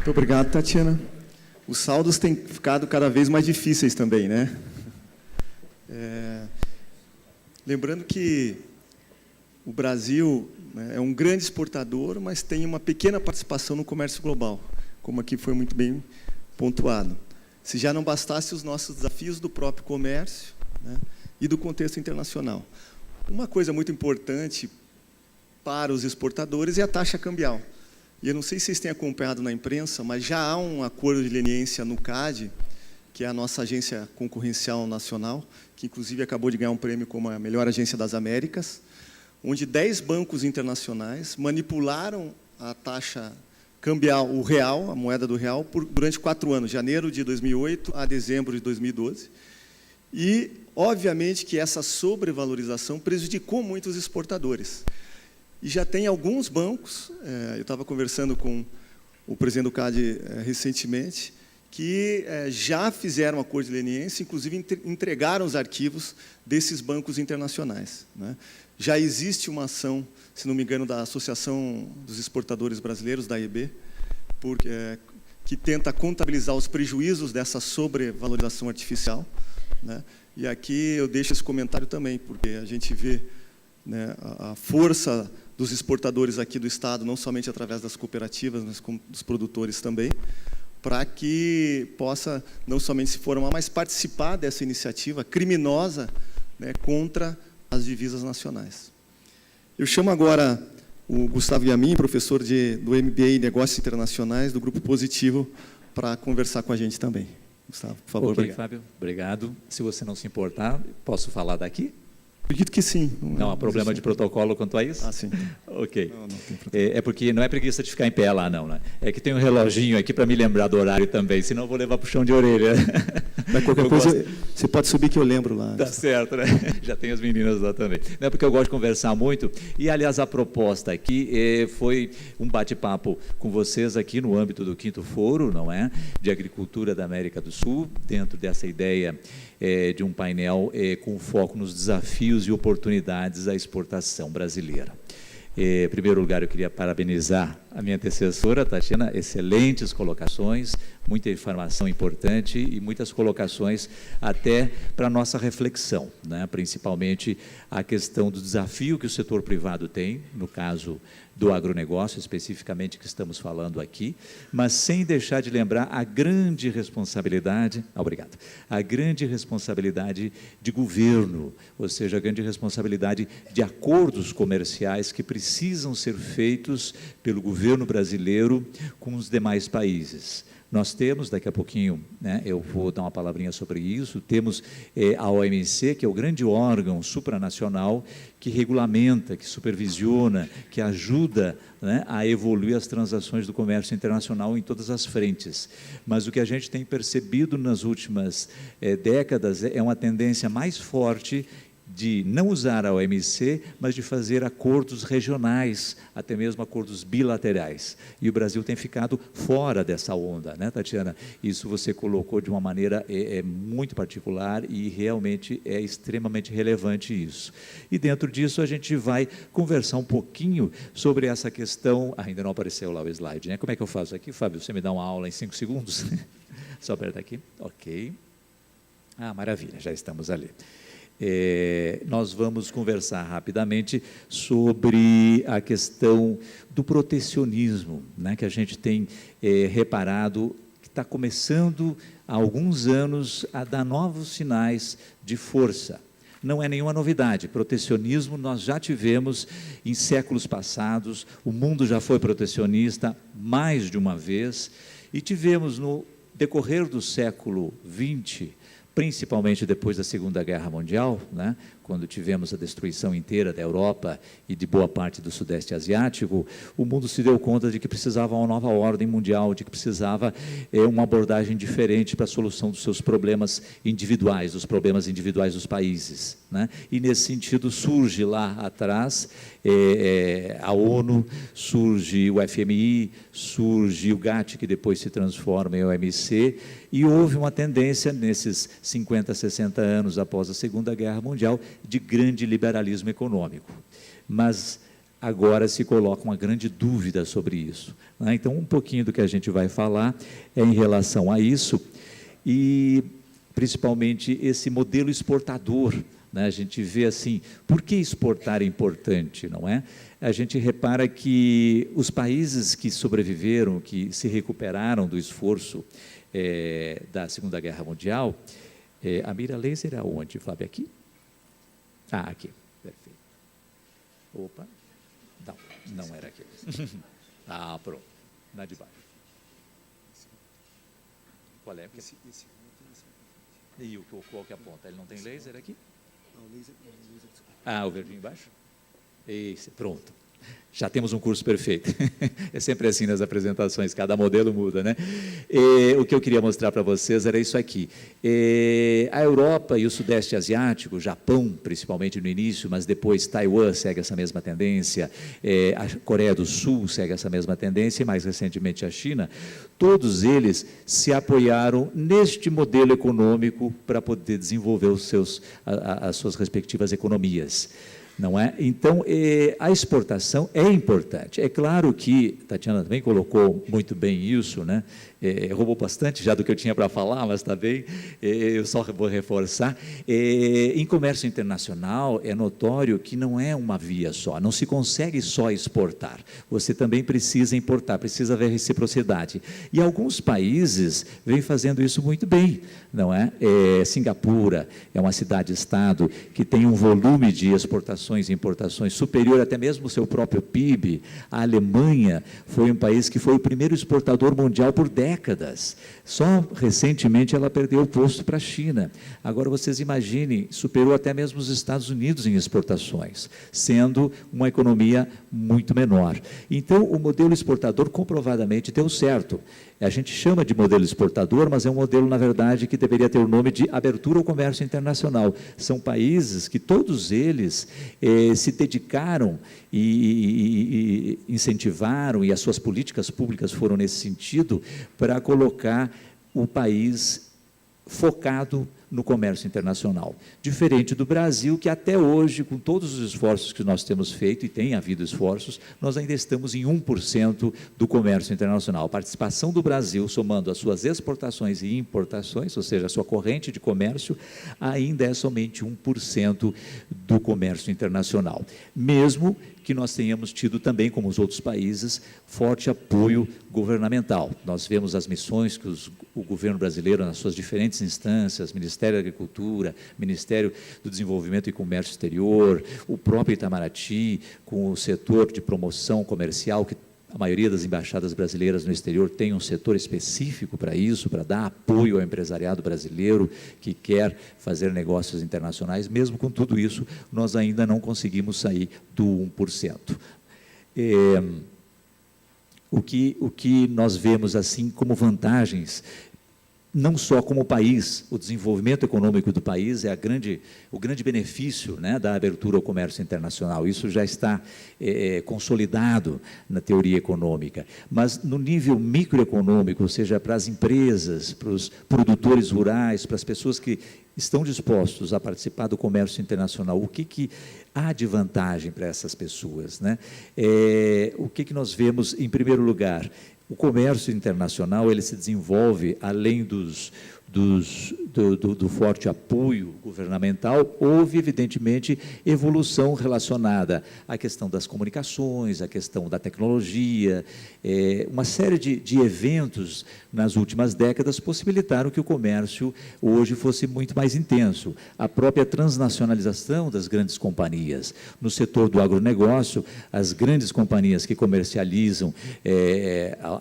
Muito obrigado, Tatiana. Os saldos têm ficado cada vez mais difíceis também, né? Lembrando que o Brasil, né, é um grande exportador, mas tem uma pequena participação no comércio global, como aqui foi muito bem pontuado. Se já não bastasse os nossos desafios do próprio comércio, né, e do contexto internacional. Uma coisa muito importante para os exportadores é a taxa cambial. E eu não sei se vocês têm acompanhado na imprensa, mas já há um acordo de leniência no CADE, que é a nossa agência concorrencial nacional, que inclusive acabou de ganhar um prêmio como a melhor agência das Américas, onde 10 bancos internacionais manipularam a taxa cambial, o real, a moeda do real, durante 4 anos, janeiro de 2008 a dezembro de 2012. E, obviamente, que essa sobrevalorização prejudicou muito os exportadores. E já tem alguns bancos, eu estava conversando com o presidente do CADE recentemente, que já fizeram acordo de leniência, inclusive entregaram os arquivos desses bancos internacionais, né? Já existe uma ação, se não me engano, da Associação dos Exportadores Brasileiros, da AEB, que tenta contabilizar os prejuízos dessa sobrevalorização artificial, né? E aqui eu deixo esse comentário também, porque a gente vê, né, a força dos exportadores aqui do Estado, não somente através das cooperativas, mas como dos produtores também, para que possa não somente se formar, mas participar dessa iniciativa criminosa, né, contra as divisas nacionais. Eu chamo agora o Gustavo Yamin, professor do MBA em Negócios Internacionais, do Grupo Positivo, para conversar com a gente também. Gustavo, por favor. Ok, Fábio, obrigado. Se você não se importar, posso falar daqui? Acredito que sim. Não há problema de protocolo quanto a isso? Ah, sim. Ok. Não tem problema. É porque não é preguiça de ficar em pé lá, não, né? É que tem um reloginho aqui para me lembrar do horário também, senão eu vou levar para o chão de orelha. Mas qualquer coisa, você pode subir que eu lembro lá. Tá certo, né? Já tem as meninas lá também. Não é porque eu gosto de conversar muito. E, aliás, a proposta aqui foi um bate-papo com vocês aqui no âmbito do 5º Foro, não é? De Agricultura da América do Sul, dentro dessa ideia de um painel com foco nos desafios e oportunidades da exportação brasileira. Em primeiro lugar, eu queria parabenizar a minha antecessora, Tatiana, excelentes colocações, muita informação importante e muitas colocações até para a nossa reflexão, né? Principalmente a questão do desafio que o setor privado tem, no caso do agronegócio, especificamente que estamos falando aqui, mas sem deixar de lembrar a grande responsabilidade, obrigado, a grande responsabilidade de governo, ou seja, a grande responsabilidade de acordos comerciais que precisam ser feitos pelo governo brasileiro com os demais países. Nós temos, daqui a pouquinho, né, eu vou dar uma palavrinha sobre isso, temos a OMC, que é o grande órgão supranacional que regulamenta, que supervisiona, que ajuda, né, a evoluir as transações do comércio internacional em todas as frentes. Mas o que a gente tem percebido nas últimas décadas é uma tendência mais forte de não usar a OMC, mas de fazer acordos regionais, até mesmo acordos bilaterais. E o Brasil tem ficado fora dessa onda, né, Tatiana? Isso você colocou de uma maneira muito particular e realmente é extremamente relevante isso. E dentro disso a gente vai conversar um pouquinho sobre essa questão. Ainda não apareceu lá o slide, né? Como é que eu faço aqui, Fábio? Você me dá uma aula em 5 segundos? Só apertar aqui. Ok. Ah, maravilha, já estamos ali. Nós vamos conversar rapidamente sobre a questão do protecionismo, né, que a gente tem reparado que está começando há alguns anos a dar novos sinais de força. Não é nenhuma novidade, protecionismo nós já tivemos em séculos passados, o mundo já foi protecionista mais de uma vez, e tivemos no decorrer do século XX, principalmente depois da Segunda Guerra Mundial, né, quando tivemos a destruição inteira da Europa e de boa parte do Sudeste Asiático, o mundo se deu conta de que precisava uma nova ordem mundial, de que precisava uma abordagem diferente para a solução dos seus problemas individuais, dos problemas individuais dos países, né? E nesse sentido surge lá atrás a ONU, surge o FMI, surge o GATT, que depois se transforma em OMC, e houve uma tendência nesses 50, 60 anos após a Segunda Guerra Mundial de grande liberalismo econômico. Mas agora se coloca uma grande dúvida sobre isso, né? Então, um pouquinho do que a gente vai falar é em relação a isso, e principalmente esse modelo exportador, né? A gente vê assim, por que exportar é importante, não é? A gente repara que os países que sobreviveram, que se recuperaram do esforço da Segunda Guerra Mundial, a mira laser é aonde, Fábio? Aqui? Ah, aqui, perfeito. Opa, não era aqui. Ah, pronto, na de baixo. Qual é? E qual que aponta? Ele não tem laser aqui? Ah, o verdinho embaixo? Esse, pronto. Já temos um curso perfeito. É sempre assim nas apresentações, cada modelo muda, né? O que eu queria mostrar para vocês era isso aqui. A Europa e o Sudeste Asiático, o Japão, principalmente no início, mas depois Taiwan segue essa mesma tendência, a Coreia do Sul segue essa mesma tendência, e mais recentemente a China, todos eles se apoiaram neste modelo econômico para poder desenvolver as suas respectivas economias. Não é? Então, a exportação é importante. É claro que, Tatiana também colocou muito bem isso, né? Roubou bastante já do que eu tinha para falar, mas está bem, eu só vou reforçar. Em comércio internacional, é notório que não é uma via só, não se consegue só exportar, você também precisa importar, precisa haver reciprocidade. E alguns países vêm fazendo isso muito bem, não é? Singapura é uma cidade-estado que tem um volume de exportações e importações superior até mesmo ao seu próprio PIB. A Alemanha foi um país que foi o primeiro exportador mundial por décadas. Só recentemente ela perdeu o posto para a China. Agora, vocês imaginem, superou até mesmo os Estados Unidos em exportações, sendo uma economia muito menor. Então, o modelo exportador comprovadamente deu certo. A gente chama de modelo exportador, mas é um modelo, na verdade, que deveria ter o nome de abertura ao comércio internacional. São países que todos eles se dedicaram e incentivaram, e as suas políticas públicas foram nesse sentido, para colocar o país focado no comércio internacional. Diferente do Brasil, que até hoje, com todos os esforços que nós temos feito, e tem havido esforços, nós ainda estamos em 1% do comércio internacional. A participação do Brasil, somando as suas exportações e importações, ou seja, a sua corrente de comércio, ainda é somente 1% do comércio internacional. Mesmo que nós tenhamos tido também, como os outros países, forte apoio governamental. Nós vemos as missões que o governo brasileiro, nas suas diferentes instâncias, Ministério da Agricultura, Ministério do Desenvolvimento e Comércio Exterior, o próprio Itamaraty, com o setor de promoção comercial, que a maioria das embaixadas brasileiras no exterior tem um setor específico para isso, para dar apoio ao empresariado brasileiro que quer fazer negócios internacionais. Mesmo com tudo isso, nós ainda não conseguimos sair do 1%. O que nós vemos assim como vantagens, não só como país, o desenvolvimento econômico do país é o grande benefício, né, da abertura ao comércio internacional. Isso já está consolidado na teoria econômica. Mas no nível microeconômico, ou seja, para as empresas, para os produtores rurais, para as pessoas que estão dispostos a participar do comércio internacional, o que há de vantagem para essas pessoas, né? O que nós vemos, em primeiro lugar? O comércio internacional, ele se desenvolve, além do forte apoio governamental, houve, evidentemente, evolução relacionada à questão das comunicações, à questão da tecnologia, uma série de eventos nas últimas décadas possibilitaram que o comércio hoje fosse muito mais intenso. A própria transnacionalização das grandes companhias. No setor do agronegócio, as grandes companhias que comercializam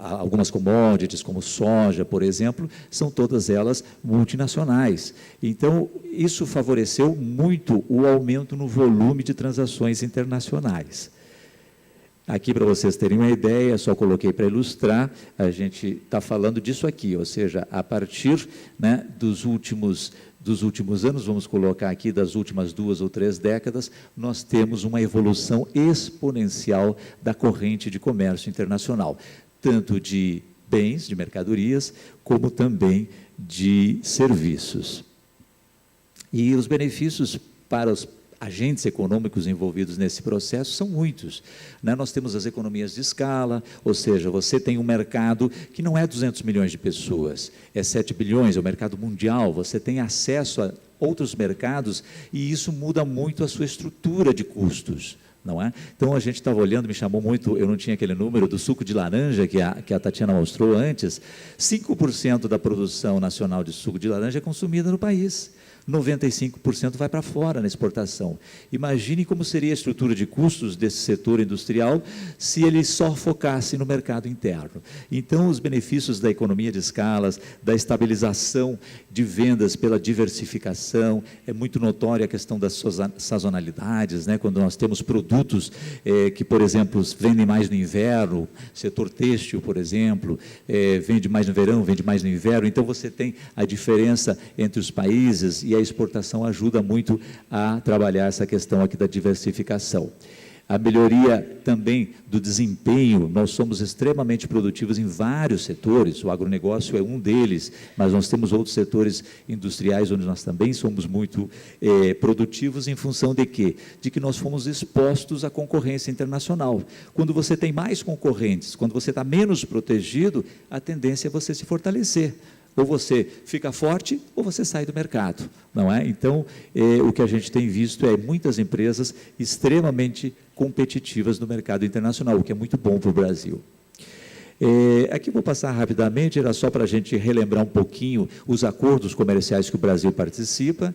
algumas commodities, como soja, por exemplo, são todas elas multinacionais. Então, isso favoreceu muito o aumento no volume de transações internacionais. Aqui, para vocês terem uma ideia, só coloquei para ilustrar, a gente está falando disso aqui, ou seja, a partir, né, dos últimos anos, vamos colocar aqui, das últimas 2 ou 3 décadas, nós temos uma evolução exponencial da corrente de comércio internacional, tanto de bens, de mercadorias, como também de serviços. E os benefícios para agentes econômicos envolvidos nesse processo são muitos, né? Nós temos as economias de escala, ou seja, você tem um mercado que não é 200 milhões de pessoas, é 7 bilhões, é o mercado mundial, você tem acesso a outros mercados e isso muda muito a sua estrutura de custos, não é? Então, a gente estava olhando, me chamou muito, eu não tinha aquele número do suco de laranja que a Tatiana mostrou antes, 5% da produção nacional de suco de laranja é consumida no país. 95% vai para fora na exportação. Imagine como seria a estrutura de custos desse setor industrial se ele só focasse no mercado interno. Então, os benefícios da economia de escalas, da estabilização de vendas pela diversificação, é muito notória a questão das sazonalidades, né? Quando nós temos produtos que, por exemplo, vendem mais no inverno, setor têxtil, por exemplo, vende mais no verão, vende mais no inverno, então você tem a diferença entre os países e a exportação ajuda muito a trabalhar essa questão aqui da diversificação. A melhoria também do desempenho, nós somos extremamente produtivos em vários setores, o agronegócio é um deles, mas nós temos outros setores industriais onde nós também somos muito produtivos em função de quê? De que nós fomos expostos à concorrência internacional. Quando você tem mais concorrentes, quando você está menos protegido, a tendência é você se fortalecer. Ou você fica forte, ou você sai do mercado, não é? Então, o que a gente tem visto é muitas empresas extremamente competitivas no mercado internacional, o que é muito bom para o Brasil. Aqui vou passar rapidamente, era só para a gente relembrar um pouquinho os acordos comerciais que o Brasil participa.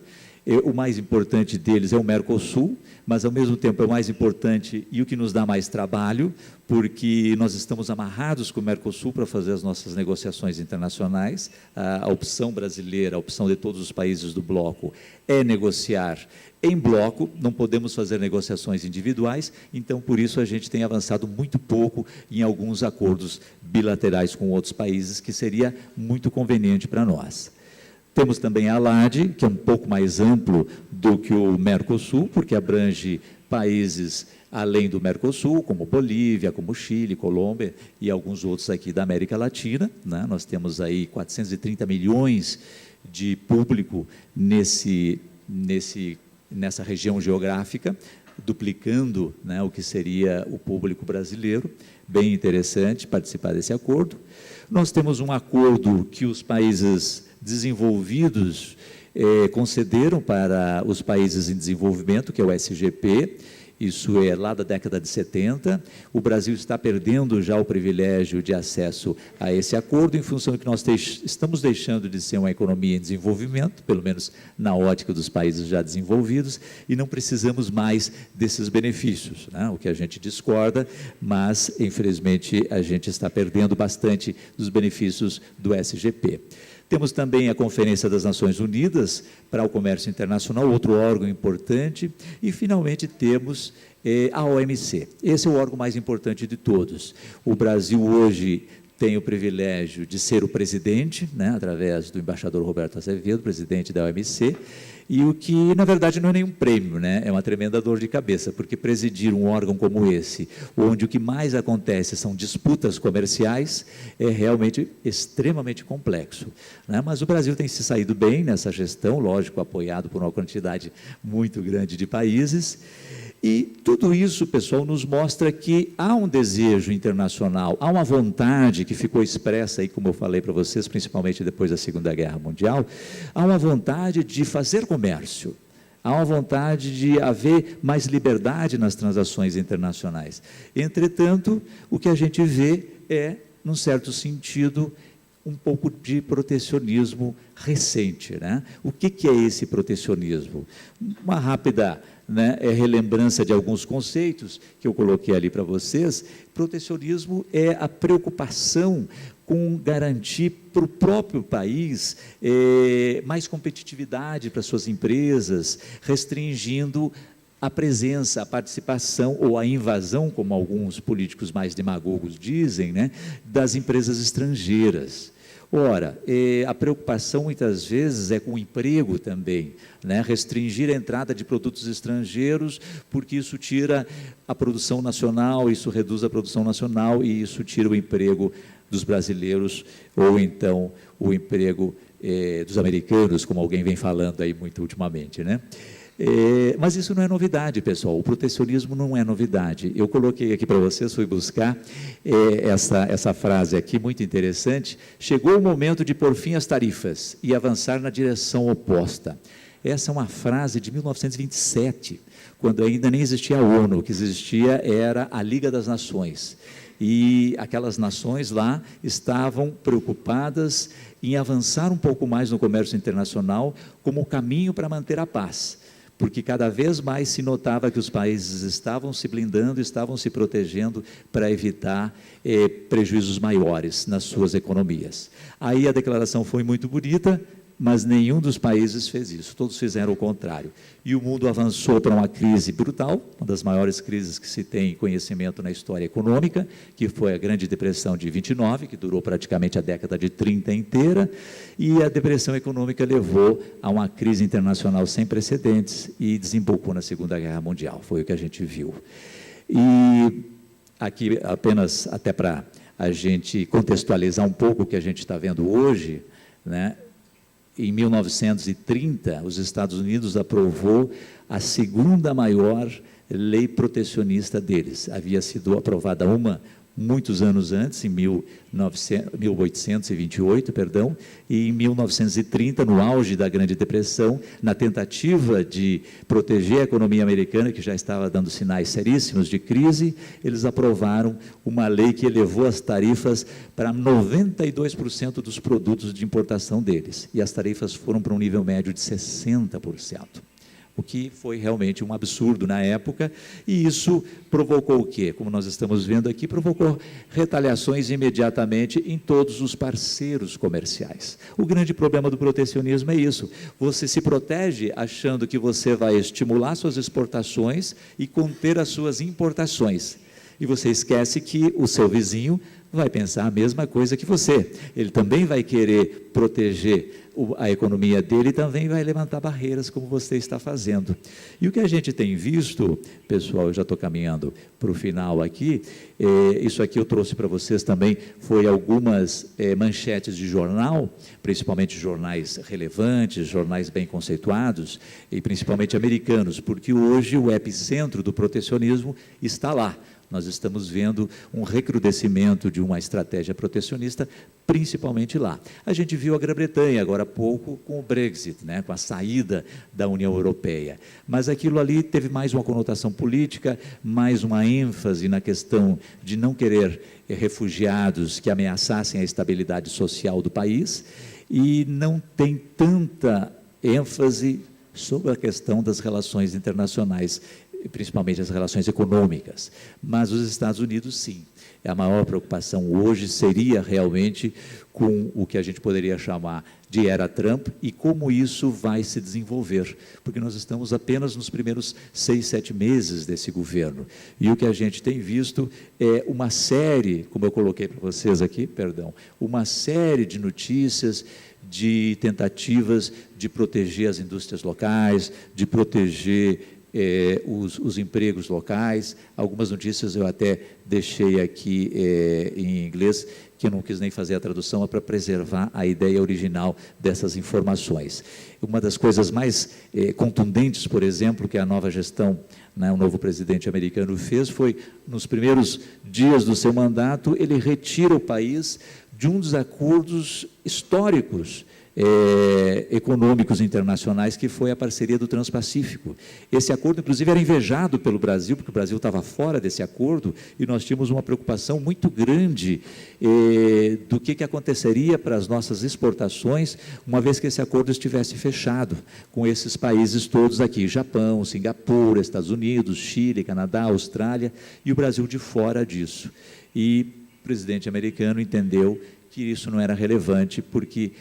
O mais importante deles é o Mercosul, mas ao mesmo tempo é o mais importante e o que nos dá mais trabalho, porque nós estamos amarrados com o Mercosul para fazer as nossas negociações internacionais. A opção brasileira, a opção de todos os países do bloco é negociar em bloco, não podemos fazer negociações individuais, então por isso a gente tem avançado muito pouco em alguns acordos bilaterais com outros países, que seria muito conveniente para nós. Temos também a ALAD, que é um pouco mais amplo do que o Mercosul, porque abrange países além do Mercosul, como Bolívia, como Chile, Colômbia e alguns outros aqui da América Latina, né? Nós temos aí 430 milhões de público nessa região geográfica, duplicando, né, o que seria o público brasileiro. Bem interessante participar desse acordo. Nós temos um acordo que os países desenvolvidos concederam para os países em desenvolvimento, que é o SGP, isso é lá da década de 70, o Brasil está perdendo já o privilégio de acesso a esse acordo, em função de que nós estamos deixando de ser uma economia em desenvolvimento, pelo menos na ótica dos países já desenvolvidos, e não precisamos mais desses benefícios, né? O que a gente discorda, mas, infelizmente, a gente está perdendo bastante dos benefícios do SGP. Temos também a Conferência das Nações Unidas para o Comércio Internacional, outro órgão importante, e finalmente temos a OMC. Esse é o órgão mais importante de todos. O Brasil hoje tem o privilégio de ser o presidente, né, através do embaixador Roberto Azevedo, presidente da OMC, e o que, na verdade, não é nenhum prêmio, né? É uma tremenda dor de cabeça, porque presidir um órgão como esse, onde o que mais acontece são disputas comerciais, é realmente extremamente complexo, né? Mas o Brasil tem se saído bem nessa gestão, lógico, apoiado por uma quantidade muito grande de países. E tudo isso, pessoal, nos mostra que há um desejo internacional, há uma vontade que ficou expressa aí, como eu falei para vocês, principalmente depois da Segunda Guerra Mundial, há uma vontade de fazer comércio, há uma vontade de haver mais liberdade nas transações internacionais. Entretanto, o que a gente vê é, num certo sentido, um pouco de protecionismo recente, né? O que é esse protecionismo? Uma rápida, né, relembrança de alguns conceitos que eu coloquei ali para vocês. Protecionismo é a preocupação com garantir para o próprio país mais competitividade para suas empresas, restringindo a presença, a participação ou a invasão, como alguns políticos mais demagogos dizem, né, das empresas estrangeiras. Ora, a preocupação muitas vezes é com o emprego também, né? Restringir a entrada de produtos estrangeiros, porque isso tira a produção nacional, isso reduz a produção nacional e isso tira o emprego dos brasileiros ou então o emprego dos americanos, como alguém vem falando aí muito ultimamente, né? Mas isso não é novidade, pessoal. O protecionismo não é novidade. Eu coloquei aqui para vocês, fui buscar essa frase aqui, muito interessante. Chegou o momento de pôr fim às tarifas e avançar na direção oposta. Essa é uma frase de 1927, quando ainda nem existia a ONU, o que existia era a Liga das Nações. E aquelas nações lá estavam preocupadas em avançar um pouco mais no comércio internacional como caminho para manter a paz, porque cada vez mais se notava que os países estavam se blindando, estavam se protegendo para evitar prejuízos maiores nas suas economias. Aí a declaração foi muito bonita, mas nenhum dos países fez isso, todos fizeram o contrário. E o mundo avançou para uma crise brutal, uma das maiores crises que se tem conhecimento na história econômica, que foi a Grande Depressão de 29, que durou praticamente a década de 30 inteira, e a depressão econômica levou a uma crise internacional sem precedentes e desembocou na Segunda Guerra Mundial, foi o que a gente viu. E aqui, apenas até para a gente contextualizar um pouco o que a gente está vendo hoje, né? Em 1930, os Estados Unidos aprovou a segunda maior lei protecionista deles. Havia sido aprovada uma muitos anos antes, em 1828, e em 1930, no auge da Grande Depressão, na tentativa de proteger a economia americana, que já estava dando sinais seríssimos de crise, eles aprovaram uma lei que elevou as tarifas para 92% dos produtos de importação deles, e as tarifas foram para um nível médio de 60%. O que foi realmente um absurdo na época, e isso provocou o quê? Como nós estamos vendo aqui, provocou retaliações imediatamente em todos os parceiros comerciais. O grande problema do protecionismo é isso, você se protege achando que você vai estimular suas exportações e conter as suas importações, e você esquece que o seu vizinho vai pensar a mesma coisa que você, ele também vai querer proteger a economia dele, também vai levantar barreiras como você está fazendo. E o que a gente tem visto, pessoal, eu já estou caminhando para o final aqui, isso aqui eu trouxe para vocês também, foi algumas manchetes de jornal, principalmente jornais relevantes, jornais bem conceituados, e principalmente americanos, porque hoje o epicentro do protecionismo está lá. Nós estamos vendo um recrudescimento de uma estratégia protecionista, principalmente lá. A gente viu a Grã-Bretanha agora há pouco com o Brexit, né, com a saída da União Europeia. Mas aquilo ali teve mais uma conotação política, mais uma ênfase na questão de não querer refugiados que ameaçassem a estabilidade social do país, e não tem tanta ênfase sobre a questão das relações internacionais, principalmente as relações econômicas, mas os Estados Unidos, sim. A maior preocupação hoje seria realmente com o que a gente poderia chamar de era Trump e como isso vai se desenvolver, porque nós estamos apenas nos primeiros 6, 7 meses desse governo, e o que a gente tem visto é uma série, como eu coloquei para vocês aqui, uma série de notícias, de tentativas de proteger as indústrias locais, de proteger os empregos locais. Algumas notícias eu até deixei aqui em inglês, que eu não quis nem fazer a tradução, para preservar a ideia original dessas informações. Uma das coisas mais contundentes, por exemplo, que a nova gestão, né, o novo presidente americano fez, foi, nos primeiros dias do seu mandato, ele retira o país de um dos acordos históricos econômicos internacionais, que foi a parceria do Transpacífico. Esse acordo, inclusive, era invejado pelo Brasil, porque o Brasil estava fora desse acordo, e nós tínhamos uma preocupação muito grande do que aconteceria para as nossas exportações, uma vez que esse acordo estivesse fechado com esses países todos aqui, Japão, Singapura, Estados Unidos, Chile, Canadá, Austrália, e o Brasil de fora disso. E o presidente americano entendeu que isso não era relevante, porque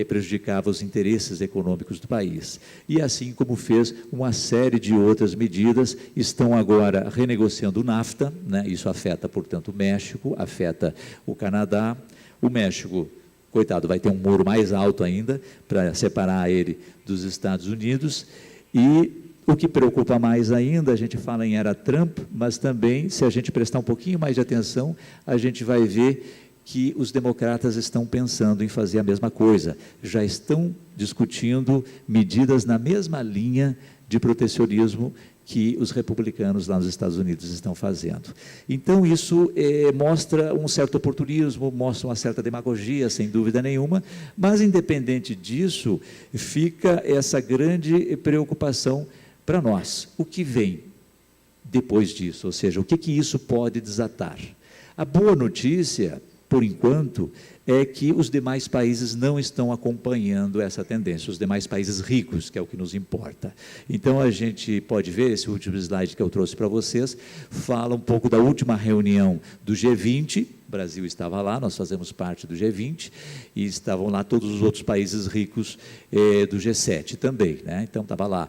prejudicava os interesses econômicos do país. E assim como fez uma série de outras medidas, estão agora renegociando o NAFTA, né? Isso afeta, portanto, o México, afeta o Canadá. O México, coitado, vai ter um muro mais alto ainda para separar ele dos Estados Unidos. E o que preocupa mais ainda, a gente fala em era Trump, mas também, se a gente prestar um pouquinho mais de atenção, a gente vai ver que os democratas estão pensando em fazer a mesma coisa, já estão discutindo medidas na mesma linha de protecionismo que os republicanos lá nos Estados Unidos estão fazendo. Então, isso mostra um certo oportunismo, mostra uma certa demagogia, sem dúvida nenhuma, mas, independente disso, fica essa grande preocupação para nós. O que vem depois disso? Ou seja, o que isso pode desatar? A boa notícia, por enquanto, é que os demais países não estão acompanhando essa tendência, os demais países ricos, que é o que nos importa. Então, a gente pode ver, esse último slide que eu trouxe para vocês, fala um pouco da última reunião do G20, o Brasil estava lá, nós fazemos parte do G20, e estavam lá todos os outros países ricos do G7 também, né? Então, estava lá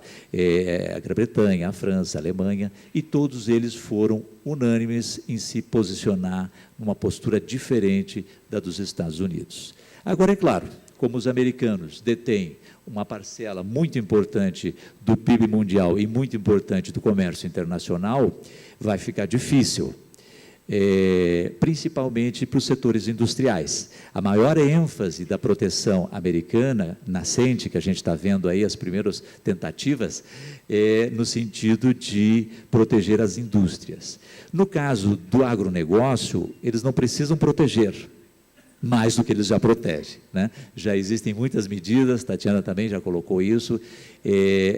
a Grã-Bretanha, a França, a Alemanha, e todos eles foram unânimes em se posicionar numa postura diferente da dos Estados Unidos. Agora, é claro, como os americanos detêm uma parcela muito importante do PIB mundial e muito importante do comércio internacional, vai ficar difícil, principalmente para os setores industriais. A maior ênfase da proteção americana, nascente, que a gente está vendo aí, as primeiras tentativas, no sentido de proteger as indústrias. No caso do agronegócio, eles não precisam proteger mais do que eles já protegem, né? Já existem muitas medidas, Tatiana também já colocou isso.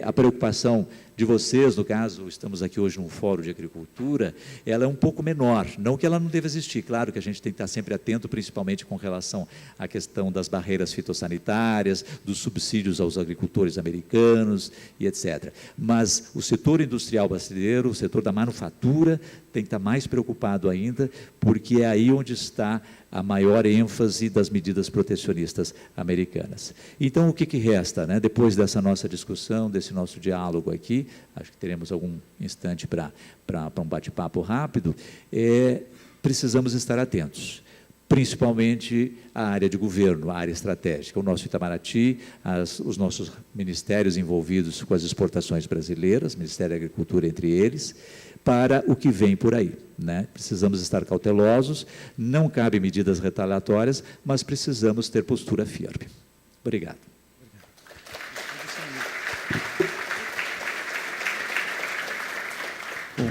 A preocupação de vocês, no caso, estamos aqui hoje num fórum de agricultura, ela é um pouco menor, não que ela não deva existir, claro que a gente tem que estar sempre atento, principalmente com relação à questão das barreiras fitossanitárias, dos subsídios aos agricultores americanos e etc. Mas o setor industrial brasileiro, o setor da manufatura, tem que estar mais preocupado ainda, porque é aí onde está a maior ênfase das medidas protecionistas americanas. Então, o que resta, né? Depois dessa nossa discussão, desse nosso diálogo aqui, acho que teremos algum instante para um bate-papo rápido, precisamos estar atentos, principalmente a área de governo, a área estratégica, o nosso Itamaraty, os nossos ministérios envolvidos com as exportações brasileiras, Ministério da Agricultura entre eles, para o que vem por aí, né? Precisamos estar cautelosos, não cabe medidas retaliatórias, mas precisamos ter postura firme. Obrigado. Bom,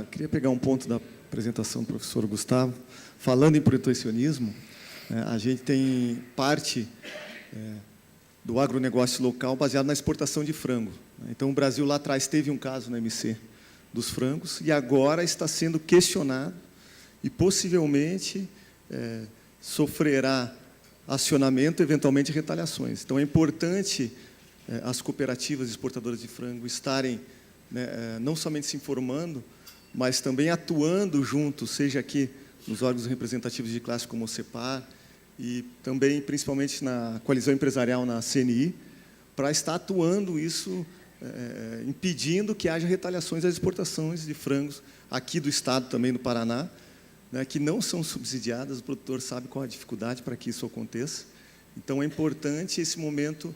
queria pegar um ponto da apresentação do professor Gustavo. Falando em protecionismo, a gente tem parte do agronegócio local baseado na exportação de frango. Então, o Brasil lá atrás teve um caso na MC dos frangos e agora está sendo questionado e possivelmente sofrerá acionamento, eventualmente retaliações. Então, é importante as cooperativas exportadoras de frango estarem não somente se informando, mas também atuando junto, seja aqui nos órgãos representativos de classe como o CEPAR e também, principalmente, na coalizão empresarial, na CNI, para estar atuando isso, impedindo que haja retaliações às exportações de frangos aqui do estado, também do Paraná, que não são subsidiadas, o produtor sabe qual a dificuldade para que isso aconteça. Então, é importante esse momento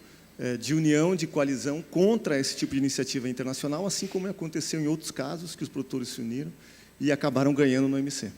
de união, de coalizão contra esse tipo de iniciativa internacional, assim como aconteceu em outros casos, que os produtores se uniram e acabaram ganhando no MC.